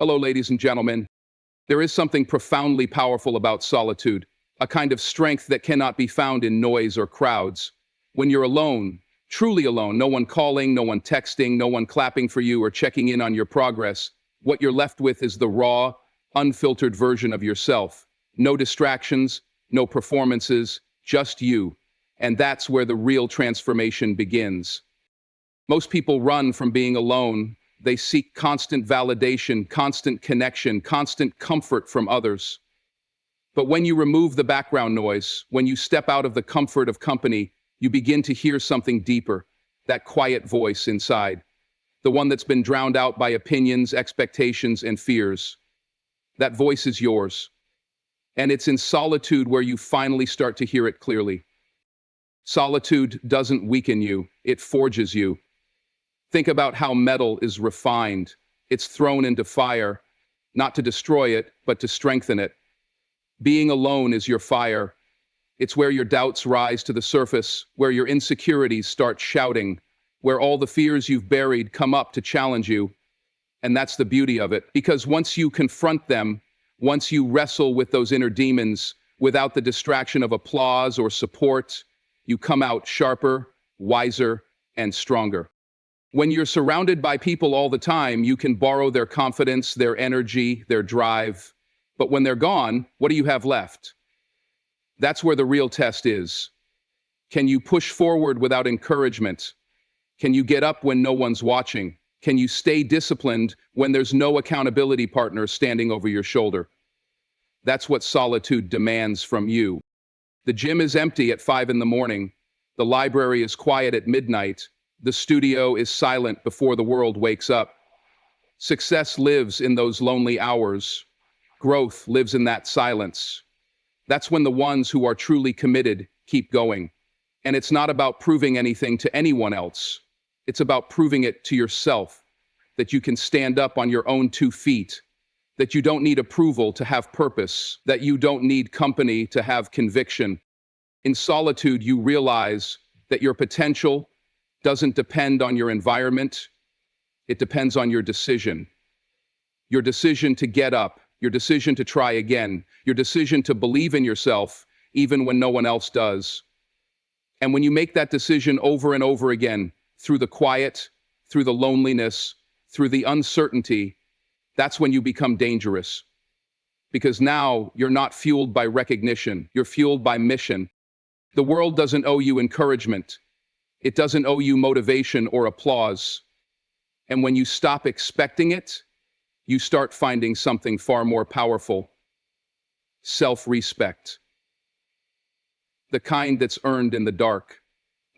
Hello, ladies and gentlemen. There is something profoundly powerful about solitude, a kind of strength that cannot be found in noise or crowds. When you're alone, truly alone, no one calling, no one texting, no one clapping for you or checking in on your progress, what you're left with is the raw, unfiltered version of yourself. No distractions, no performances, just you. And that's where the real transformation begins. Most people run from being alone. They seek constant validation, constant connection, constant comfort from others. But when you remove the background noise, when you step out of the comfort of company, you begin to hear something deeper, that quiet voice inside, the one that's been drowned out by opinions, expectations, and fears. That voice is yours. And it's in solitude where you finally start to hear it clearly. Solitude doesn't weaken you, it forges you. Think about how metal is refined. It's thrown into fire, not to destroy it, but to strengthen it. Being alone is your fire. It's where your doubts rise to the surface, where your insecurities start shouting, where all the fears you've buried come up to challenge you. And that's the beauty of it, because once you confront them, once you wrestle with those inner demons, without the distraction of applause or support, you come out sharper, wiser, and stronger. When you're surrounded by people all the time, you can borrow their confidence, their energy, their drive. But when they're gone, what do you have left? That's where the real test is. Can you push forward without encouragement? Can you get up when no one's watching? Can you stay disciplined when there's no accountability partner standing over your shoulder? That's what solitude demands from you. The gym is empty at 5 a.m. The library is quiet at midnight. The studio is silent before the world wakes up. Success lives in those lonely hours. Growth lives in that silence. That's when the ones who are truly committed keep going. And it's not about proving anything to anyone else. It's about proving it to yourself, that you can stand up on your own 2 feet, that you don't need approval to have purpose, that you don't need company to have conviction. In solitude, you realize that your potential doesn't depend on your environment. It depends on your decision. Your decision to get up, your decision to try again, your decision to believe in yourself, even when no one else does. And when you make that decision over and over again, through the quiet, through the loneliness, through the uncertainty, that's when you become dangerous. Because now you're not fueled by recognition, you're fueled by mission. The world doesn't owe you encouragement. It doesn't owe you motivation or applause. And when you stop expecting it, you start finding something far more powerful: self-respect. The kind that's earned in the dark,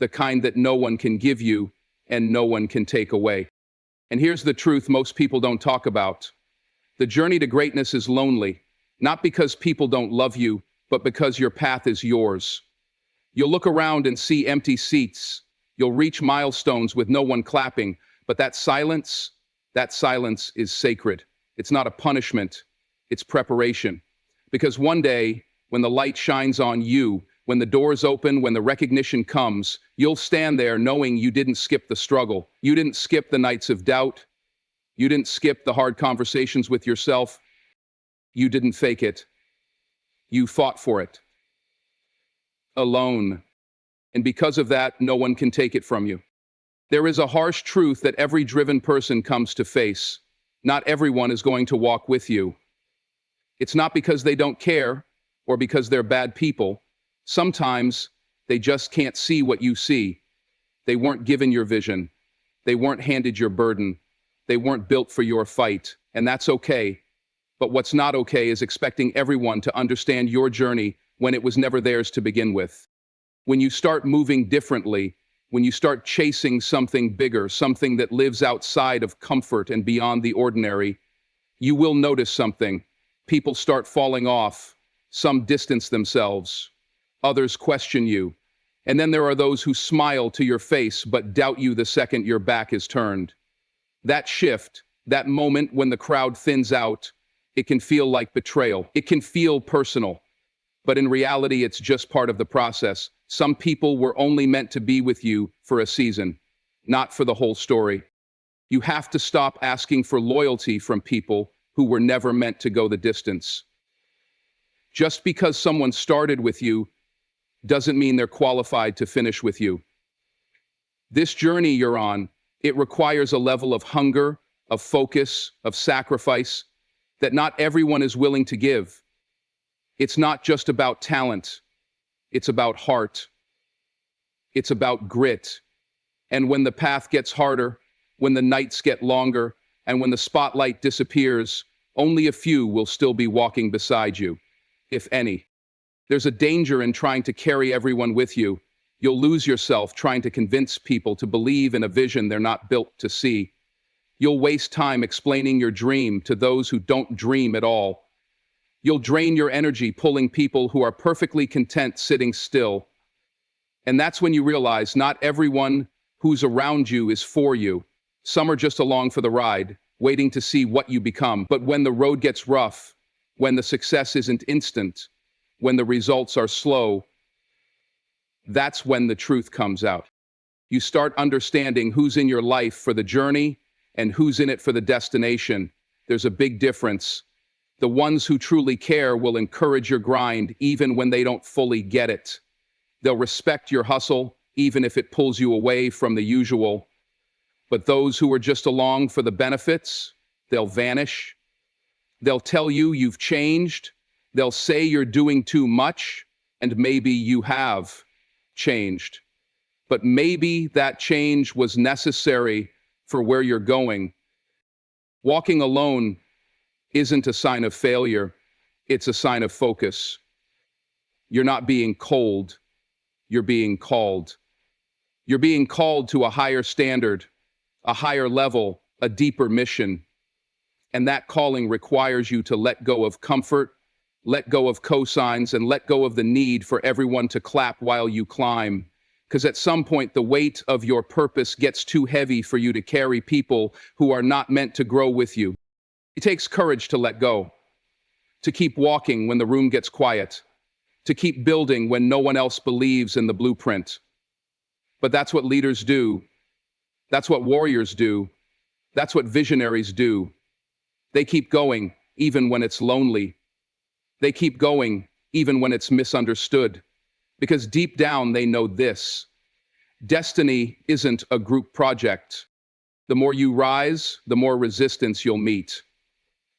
the kind that no one can give you and no one can take away. And here's the truth most people don't talk about. The journey to greatness is lonely, not because people don't love you, but because your path is yours. You'll look around and see empty seats. You'll reach milestones with no one clapping, but that silence is sacred. It's not a punishment, it's preparation. Because one day, when the light shines on you, when the doors open, when the recognition comes, you'll stand there knowing you didn't skip the struggle. You didn't skip the nights of doubt. You didn't skip the hard conversations with yourself. You didn't fake it. You fought for it. Alone. And because of that, no one can take it from you. There is a harsh truth that every driven person comes to face. Not everyone is going to walk with you. It's not because they don't care or because they're bad people. Sometimes they just can't see what you see. They weren't given your vision. They weren't handed your burden. They weren't built for your fight, and that's okay. But what's not okay is expecting everyone to understand your journey when it was never theirs to begin with. When you start moving differently, when you start chasing something bigger, something that lives outside of comfort and beyond the ordinary, you will notice something. People start falling off. Some distance themselves. Others question you. And then there are those who smile to your face but doubt you the second your back is turned. That shift, that moment when the crowd thins out, it can feel like betrayal. It can feel personal. But in reality, it's just part of the process. Some people were only meant to be with you for a season, not for the whole story. You have to stop asking for loyalty from people who were never meant to go the distance. Just because someone started with you doesn't mean they're qualified to finish with you. This journey you're on, it requires a level of hunger, of focus, of sacrifice that not everyone is willing to give. It's not just about talent. It's about heart. It's about grit. And when the path gets harder, when the nights get longer, and when the spotlight disappears, only a few will still be walking beside you, if any. There's a danger in trying to carry everyone with you. You'll lose yourself trying to convince people to believe in a vision they're not built to see. You'll waste time explaining your dream to those who don't dream at all. You'll drain your energy pulling people who are perfectly content sitting still. And that's when you realize not everyone who's around you is for you. Some are just along for the ride, waiting to see what you become. But when the road gets rough, when the success isn't instant, when the results are slow, that's when the truth comes out. You start understanding who's in your life for the journey and who's in it for the destination. There's a big difference. The ones who truly care will encourage your grind even when they don't fully get it. They'll respect your hustle even if it pulls you away from the usual. But those who are just along for the benefits, they'll vanish. They'll tell you you've changed. They'll say you're doing too much, and maybe you have changed. But maybe that change was necessary for where you're going. Walking alone isn't a sign of failure. It's a sign of focus. You're not being cold. You're being called. You're being called to a higher standard, a higher level, a deeper mission. And that calling requires you to let go of comfort, let go of cosigns, and let go of the need for everyone to clap while you climb. Because at some point, the weight of your purpose gets too heavy for you to carry people who are not meant to grow with you. It takes courage to let go, to keep walking when the room gets quiet, to keep building when no one else believes in the blueprint. But that's what leaders do. That's what warriors do. That's what visionaries do. They keep going, even when it's lonely. They keep going, even when it's misunderstood. Because deep down, they know this: destiny isn't a group project. The more you rise, the more resistance you'll meet.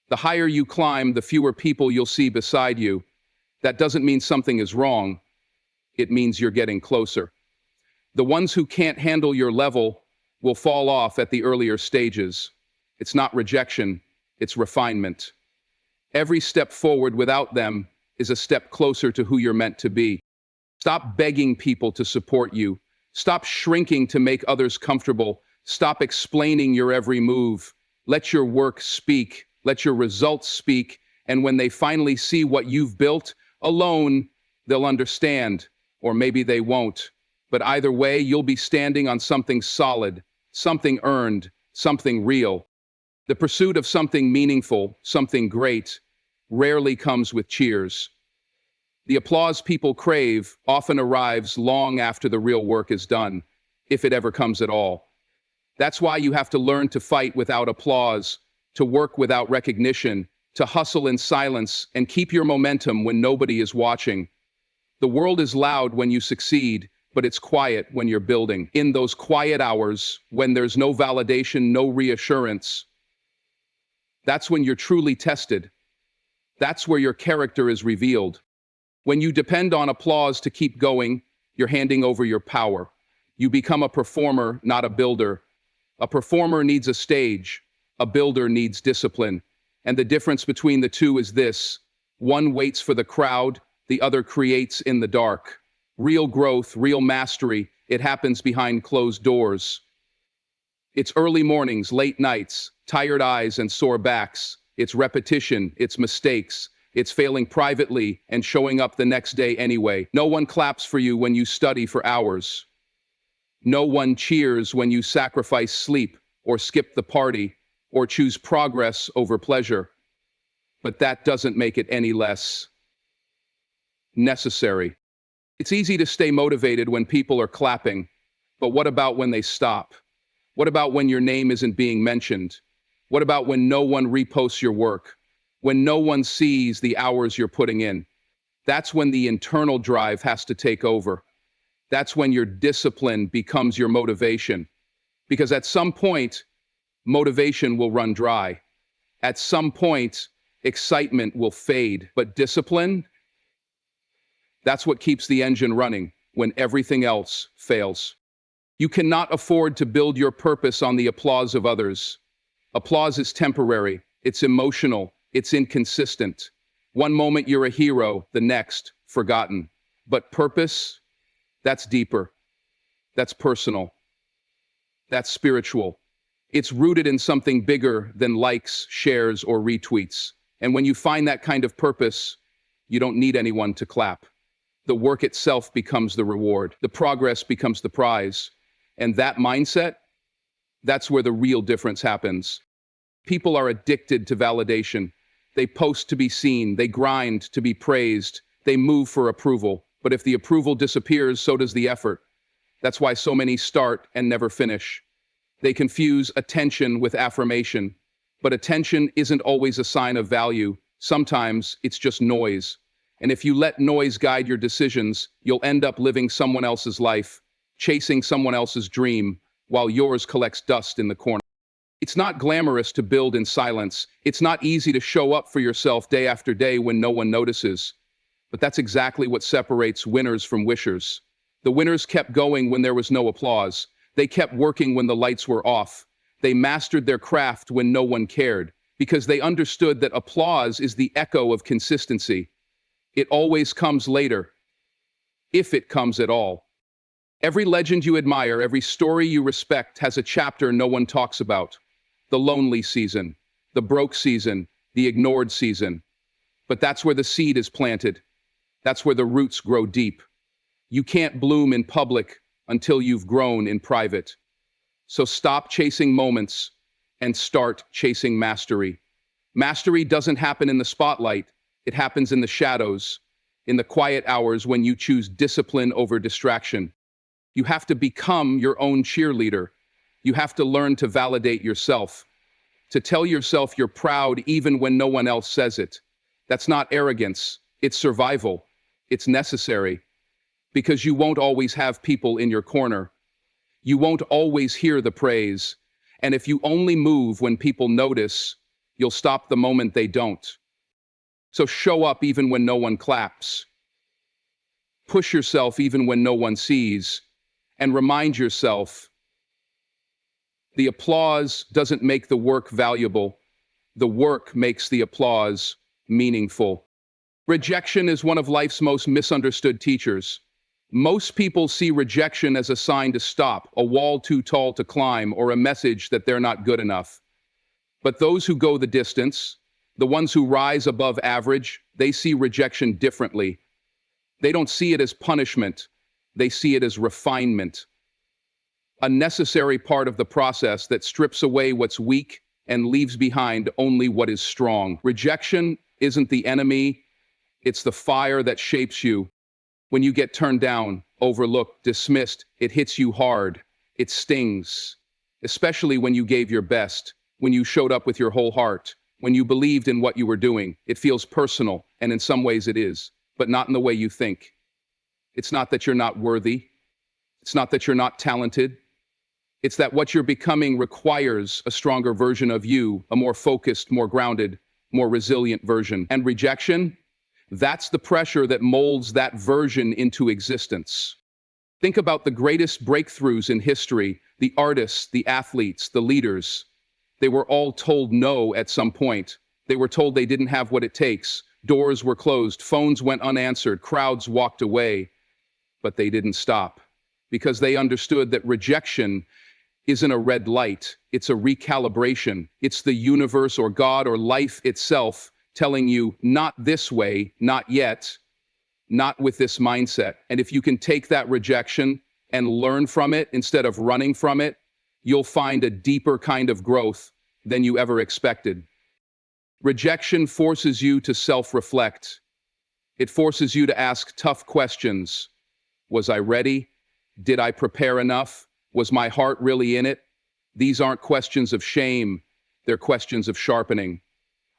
The higher you climb, the fewer people you'll see beside you. That doesn't mean something is wrong. It means you're getting closer. The ones who can't handle your level will fall off at the earlier stages. It's not rejection, it's refinement. Every step forward without them is a step closer to who you're meant to be. Stop begging people to support you. Stop shrinking to make others comfortable. Stop explaining your every move. Let your work speak. Let your results speak. And when they finally see what you've built, alone, they'll understand. Or maybe they won't. But either way, you'll be standing on something solid, something earned, something real. The pursuit of something meaningful, something great, rarely comes with cheers. The applause people crave often arrives long after the real work is done, if it ever comes at all. That's why you have to learn to fight without applause, to work without recognition, to hustle in silence, and keep your momentum when nobody is watching. The world is loud when you succeed, but it's quiet when you're building. In those quiet hours, when there's no validation, no reassurance, that's when you're truly tested. That's where your character is revealed. When you depend on applause to keep going, you're handing over your power. You become a performer, not a builder. A performer needs a stage. A builder needs discipline. And the difference between the two is this: one waits for the crowd, the other creates in the dark. Real growth, real mastery, it happens behind closed doors. It's early mornings, late nights, tired eyes and sore backs. It's repetition, it's mistakes. It's failing privately and showing up the next day anyway. No one claps for you when you study for hours. No one cheers when you sacrifice sleep or skip the party or choose progress over pleasure. But that doesn't make it any less necessary. It's easy to stay motivated when people are clapping, but what about when they stop? What about when your name isn't being mentioned? What about when no one reposts your work? When no one sees the hours you're putting in? That's when the internal drive has to take over. That's when your discipline becomes your motivation. Because at some point, motivation will run dry. At some point, excitement will fade. But discipline, that's what keeps the engine running when everything else fails. You cannot afford to build your purpose on the applause of others. Applause is temporary, it's emotional, it's inconsistent. One moment you're a hero, the next, forgotten. But purpose, that's deeper. That's personal. That's spiritual. It's rooted in something bigger than likes, shares, or retweets. And when you find that kind of purpose, you don't need anyone to clap. The work itself becomes the reward. The progress becomes the prize. And that mindset, that's where the real difference happens. People are addicted to validation. They post to be seen. They grind to be praised. They move for approval. But if the approval disappears, so does the effort. That's why so many start and never finish. They confuse attention with affirmation. But attention isn't always a sign of value. Sometimes it's just noise. And if you let noise guide your decisions, you'll end up living someone else's life, chasing someone else's dream, while yours collects dust in the corner. It's not glamorous to build in silence. It's not easy to show up for yourself day after day when no one notices. But that's exactly what separates winners from wishers. The winners kept going when there was no applause. They kept working when the lights were off. They mastered their craft when no one cared, because they understood that applause is the echo of consistency. It always comes later, if it comes at all. Every legend you admire, every story you respect has a chapter no one talks about. The lonely season, the broke season, the ignored season. But that's where the seed is planted. That's where the roots grow deep. You can't bloom in public until you've grown in private. So stop chasing moments and start chasing mastery. Mastery doesn't happen in the spotlight. It happens in the shadows, in the quiet hours when you choose discipline over distraction. You have to become your own cheerleader. You have to learn to validate yourself, to tell yourself you're proud even when no one else says it. That's not arrogance, it's survival. It's necessary, because you won't always have people in your corner. You won't always hear the praise, and if you only move when people notice, you'll stop the moment they don't. So show up even when no one claps. Push yourself even when no one sees, and remind yourself, the applause doesn't make the work valuable. The work makes the applause meaningful. Rejection is one of life's most misunderstood teachers. Most people see rejection as a sign to stop, a wall too tall to climb, or a message that they're not good enough. But those who go the distance, the ones who rise above average, they see rejection differently. They don't see it as punishment. They see it as refinement. A necessary part of the process that strips away what's weak and leaves behind only what is strong. Rejection isn't the enemy. It's the fire that shapes you. When you get turned down, overlooked, dismissed, it hits you hard. It stings. Especially when you gave your best, when you showed up with your whole heart, when you believed in what you were doing. It feels personal, and in some ways it is, but not in the way you think. It's not that you're not worthy. It's not that you're not talented. It's that what you're becoming requires a stronger version of you, a more focused, more grounded, more resilient version. And rejection? That's the pressure that molds that version into existence. Think about the greatest breakthroughs in history, the artists, the athletes, the leaders. They were all told no at some point. They were told they didn't have what it takes. Doors were closed, phones went unanswered, crowds walked away. But they didn't stop, because they understood that rejection isn't a red light, it's a recalibration. It's the universe or God or life itself telling you, not this way, not yet, not with this mindset. And if you can take that rejection and learn from it instead of running from it, you'll find a deeper kind of growth than you ever expected. Rejection forces you to self-reflect. It forces you to ask tough questions. Was I ready? Did I prepare enough? Was my heart really in it? These aren't questions of shame. They're questions of sharpening.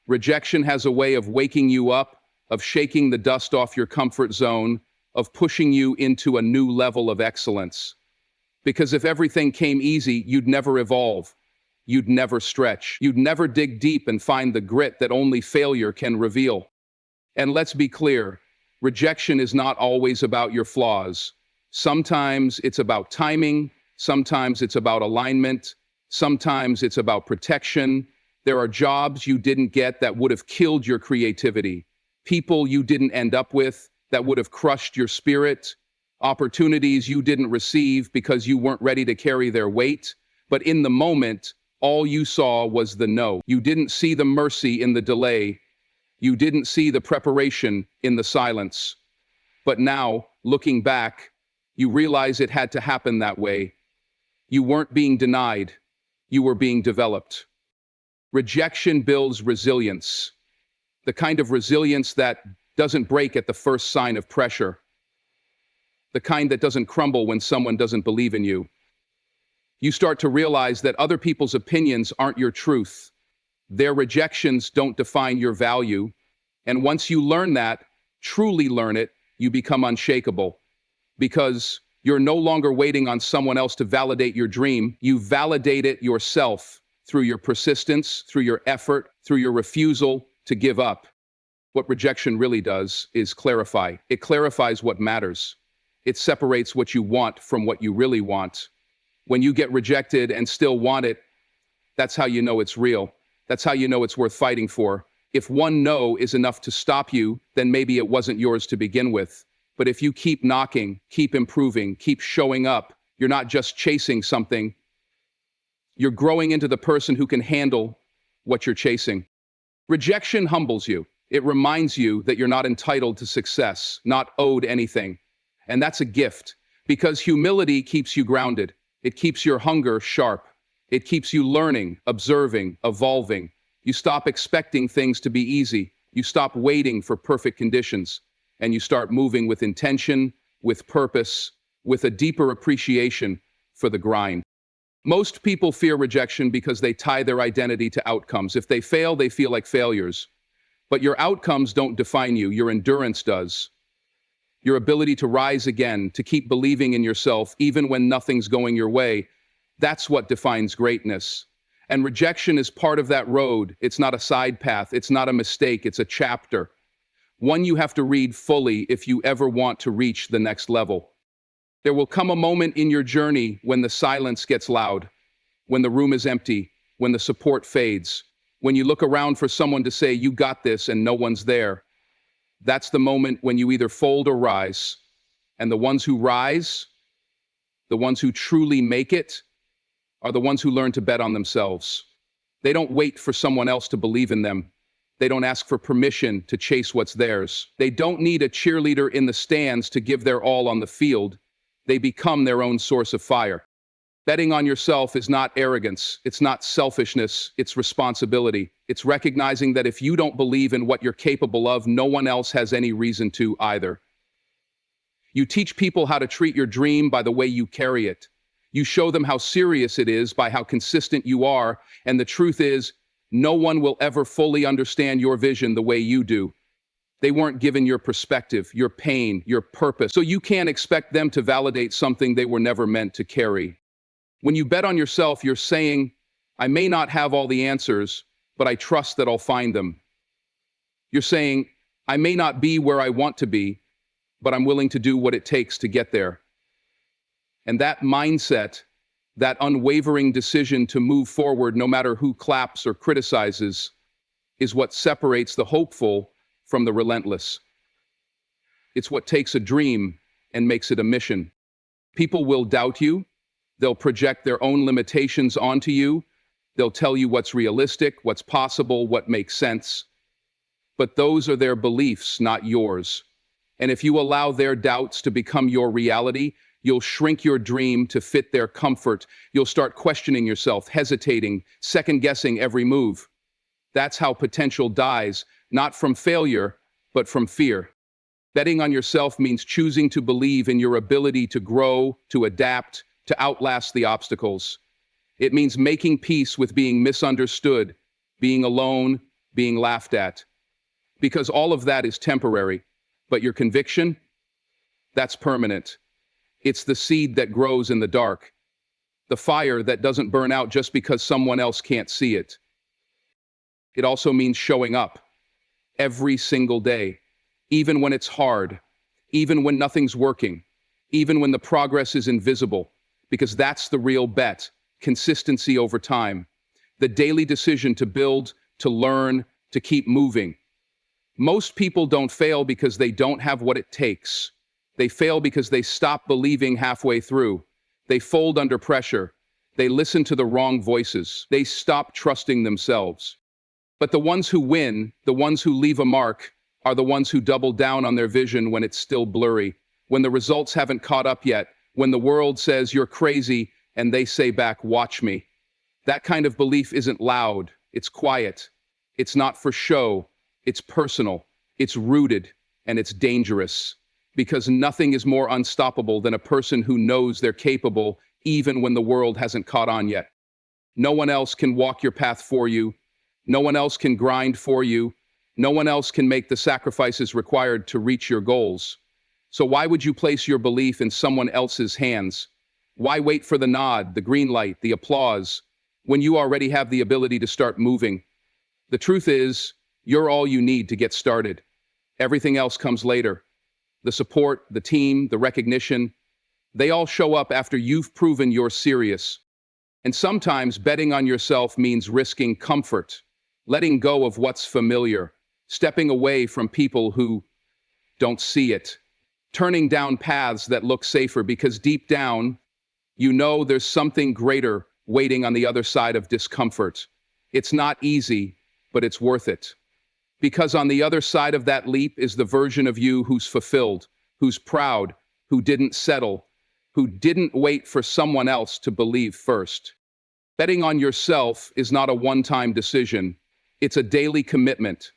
Rejection has a way of waking you up, of shaking the dust off your comfort zone, of pushing you into a new level of excellence. Because if everything came easy, you'd never evolve. You'd never stretch. You'd never dig deep and find the grit that only failure can reveal. And let's be clear, rejection is not always about your flaws. Sometimes it's about timing, sometimes it's about alignment, sometimes it's about protection. There are jobs you didn't get that would have killed your creativity, people you didn't end up with that would have crushed your spirit, opportunities you didn't receive because you weren't ready to carry their weight. But in the moment, all you saw was the no. You didn't see the mercy in the delay. You didn't see the preparation in the silence. But now, looking back, you realize it had to happen that way. You weren't being denied. You were being developed. Rejection builds resilience, the kind of resilience that doesn't break at the first sign of pressure, the kind that doesn't crumble when someone doesn't believe in you. You start to realize that other people's opinions aren't your truth. Their rejections don't define your value. And once you learn that, truly learn it, you become unshakable. Because you're no longer waiting on someone else to validate your dream. You validate it yourself through your persistence, through your effort, through your refusal to give up. What rejection really does is clarify. It clarifies what matters. It separates what you want from what you really want. When you get rejected and still want it, that's how you know it's real. That's how you know it's worth fighting for. If one no is enough to stop you, then maybe it wasn't yours to begin with. But if you keep knocking, keep improving, keep showing up, you're not just chasing something. You're growing into the person who can handle what you're chasing. Rejection humbles you. It reminds you that you're not entitled to success, not owed anything. And that's a gift, because humility keeps you grounded. It keeps your hunger sharp. It keeps you learning, observing, evolving. You stop expecting things to be easy. You stop waiting for perfect conditions. And you start moving with intention, with purpose, with a deeper appreciation for the grind. Most people fear rejection because they tie their identity to outcomes. If they fail, they feel like failures. But your outcomes don't define you. Your endurance does. Your ability to rise again, to keep believing in yourself even when nothing's going your way, that's what defines greatness. And rejection is part of that road. It's not a side path. It's not a mistake. It's a chapter. One you have to read fully if you ever want to reach the next level. There will come a moment in your journey when the silence gets loud, when the room is empty, when the support fades, when you look around for someone to say, "You got this," and no one's there. That's the moment when you either fold or rise. And the ones who rise, the ones who truly make it, are the ones who learn to bet on themselves. They don't wait for someone else to believe in them. They don't ask for permission to chase what's theirs. They don't need a cheerleader in the stands to give their all on the field. They become their own source of fire. Betting on yourself is not arrogance. It's not selfishness. It's responsibility. It's recognizing that if you don't believe in what you're capable of, no one else has any reason to either. You teach people how to treat your dream by the way you carry it. You show them how serious it is by how consistent you are. And the truth is, no one will ever fully understand your vision the way you do. They weren't given your perspective, your pain, your purpose. So you can't expect them to validate something they were never meant to carry. When you bet on yourself, you're saying, "I may not have all the answers, but I trust that I'll find them." You're saying, "I may not be where I want to be, but I'm willing to do what it takes to get there." And that mindset, that unwavering decision to move forward no matter who claps or criticizes, is what separates the hopeful from the relentless. It's what takes a dream and makes it a mission. People will doubt you. They'll project their own limitations onto you. They'll tell you what's realistic, what's possible, what makes sense. But those are their beliefs, not yours. And if you allow their doubts to become your reality, you'll shrink your dream to fit their comfort. You'll start questioning yourself, hesitating, second-guessing every move. That's how potential dies, not from failure, but from fear. Betting on yourself means choosing to believe in your ability to grow, to adapt, to outlast the obstacles. It means making peace with being misunderstood, being alone, being laughed at. Because all of that is temporary, but your conviction, that's permanent. It's the seed that grows in the dark, the fire that doesn't burn out just because someone else can't see it. It also means showing up every single day, even when it's hard, even when nothing's working, even when the progress is invisible, because that's the real bet, consistency over time, the daily decision to build, to learn, to keep moving. Most people don't fail because they don't have what it takes. They fail because they stop believing halfway through. They fold under pressure. They listen to the wrong voices. They stop trusting themselves. But the ones who win, the ones who leave a mark, are the ones who double down on their vision when it's still blurry, when the results haven't caught up yet, when the world says you're crazy and they say back, watch me. That kind of belief isn't loud, it's quiet. It's not for show, it's personal, it's rooted, and it's dangerous. Because nothing is more unstoppable than a person who knows they're capable even when the world hasn't caught on yet. No one else can walk your path for you. No one else can grind for you. No one else can make the sacrifices required to reach your goals. So why would you place your belief in someone else's hands? Why wait for the nod, the green light, the applause, when you already have the ability to start moving? The truth is, you're all you need to get started. Everything else comes later. The support, the team, the recognition, they all show up after you've proven you're serious. And sometimes betting on yourself means risking comfort, letting go of what's familiar, stepping away from people who don't see it, turning down paths that look safer because deep down, you know there's something greater waiting on the other side of discomfort. It's not easy, but it's worth it. Because on the other side of that leap is the version of you who's fulfilled, who's proud, who didn't settle, who didn't wait for someone else to believe first. Betting on yourself is not a one-time decision. It's a daily commitment,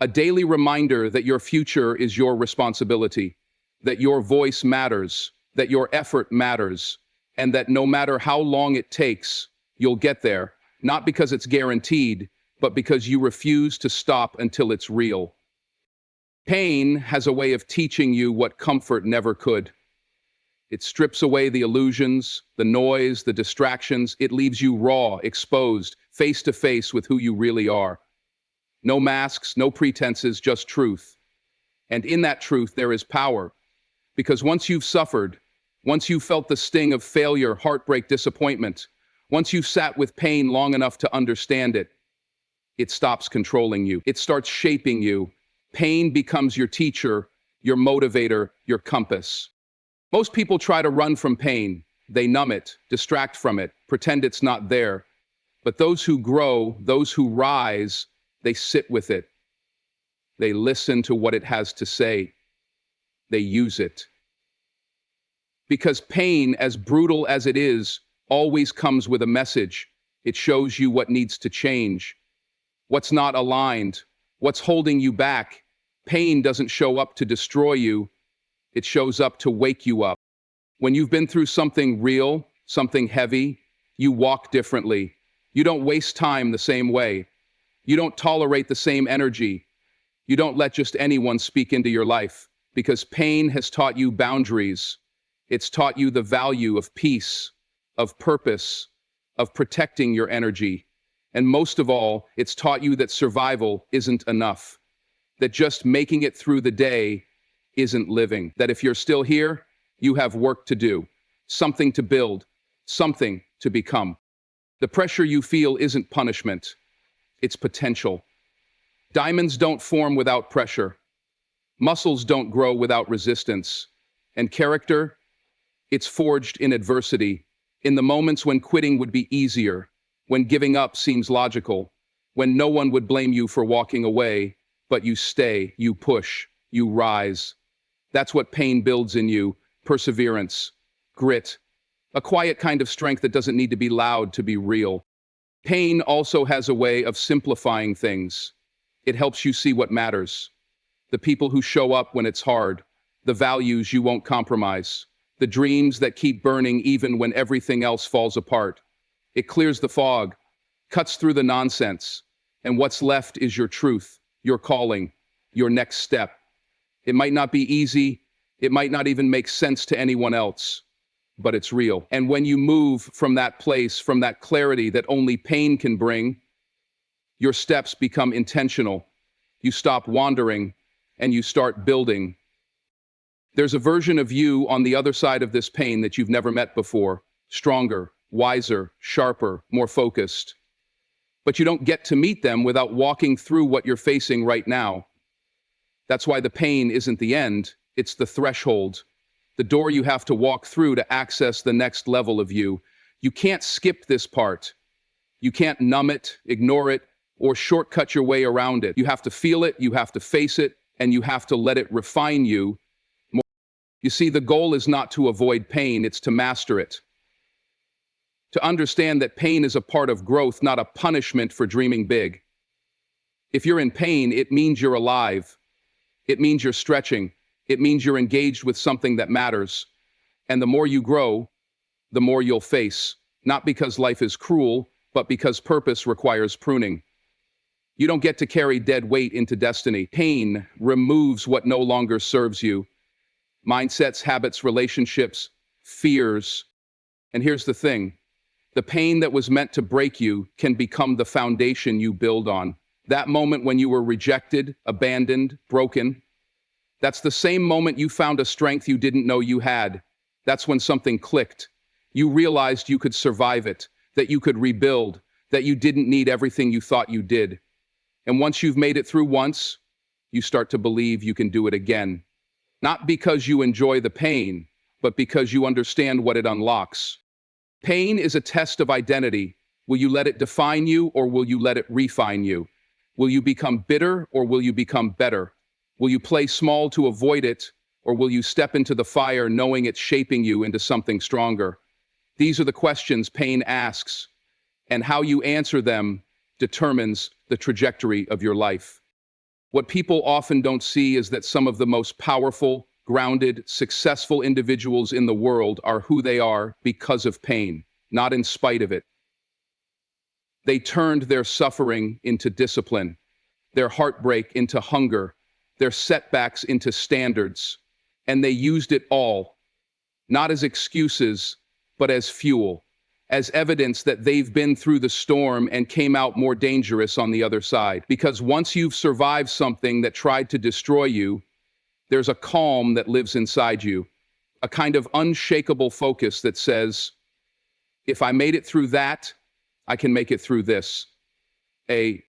a daily reminder that your future is your responsibility, that your voice matters, that your effort matters, and that no matter how long it takes, you'll get there, not because it's guaranteed, but because you refuse to stop until it's real. Pain has a way of teaching you what comfort never could. It strips away the illusions, the noise, the distractions. It leaves you raw, exposed, face to face with who you really are. No masks, no pretenses, just truth. And in that truth, there is power. Because once you've suffered, once you've felt the sting of failure, heartbreak, disappointment, once you've sat with pain long enough to understand it, it stops controlling you. It starts shaping you. Pain becomes your teacher, your motivator, your compass. Most people try to run from pain. They numb it, distract from it, pretend it's not there. But those who grow, those who rise, they sit with it. They listen to what it has to say. They use it. Because pain, as brutal as it is, always comes with a message. It shows you what needs to change, what's not aligned, what's holding you back. Pain doesn't show up to destroy you. It shows up to wake you up. When you've been through something real, something heavy, you walk differently. You don't waste time the same way. You don't tolerate the same energy. You don't let just anyone speak into your life, because pain has taught you boundaries. It's taught you the value of peace, of purpose, of protecting your energy. And most of all, it's taught you that survival isn't enough, that just making it through the day isn't living, that if you're still here, you have work to do, something to build, something to become. The pressure you feel isn't punishment, it's potential. Diamonds don't form without pressure. Muscles don't grow without resistance. And character, it's forged in adversity, in the moments when quitting would be easier, when giving up seems logical, when no one would blame you for walking away, but you stay, you push, you rise. That's what pain builds in you, perseverance, grit, a quiet kind of strength that doesn't need to be loud to be real. Pain also has a way of simplifying things. It helps you see what matters. The people who show up when it's hard, the values you won't compromise, the dreams that keep burning even when everything else falls apart. It clears the fog, cuts through the nonsense, and what's left is your truth, your calling, your next step. It might not be easy, it might not even make sense to anyone else, but it's real. And when you move from that place, from that clarity that only pain can bring, your steps become intentional. You stop wandering and you start building. There's a version of you on the other side of this pain that you've never met before, stronger, wiser, sharper, more focused. But you don't get to meet them without walking through what you're facing right now. That's why the pain isn't the end, it's the threshold, the door you have to walk through to access the next level of you. You can't skip this part. You can't numb it, ignore it, or shortcut your way around it. You have to feel it, you have to face it, and you have to let it refine you. You see, the goal is not to avoid pain, it's to master it. To understand that pain is a part of growth, not a punishment for dreaming big. If you're in pain, it means you're alive. It means you're stretching. It means you're engaged with something that matters. And the more you grow, the more you'll face. Not because life is cruel, but because purpose requires pruning. You don't get to carry dead weight into destiny. Pain removes what no longer serves you. Mindsets, habits, relationships, fears. And here's the thing. The pain that was meant to break you can become the foundation you build on. That moment when you were rejected, abandoned, broken, that's the same moment you found a strength you didn't know you had. That's when something clicked. You realized you could survive it, that you could rebuild, that you didn't need everything you thought you did. And once you've made it through once, you start to believe you can do it again. Not because you enjoy the pain, but because you understand what it unlocks. Pain is a test of identity. Will you let it define you, or will you let it refine you? Will you become bitter, or will you become better? Will you play small to avoid it, or will you step into the fire knowing it's shaping you into something stronger? These are the questions pain asks, and how you answer them determines the trajectory of your life. What people often don't see is that some of the most powerful, grounded, successful individuals in the world are who they are because of pain, not in spite of it. They turned their suffering into discipline, their heartbreak into hunger, their setbacks into standards, and they used it all, not as excuses, but as fuel, as evidence that they've been through the storm and came out more dangerous on the other side. Because once you've survived something that tried to destroy you, there's a calm that lives inside you, a kind of unshakable focus that says, if I made it through that, I can make it through this. A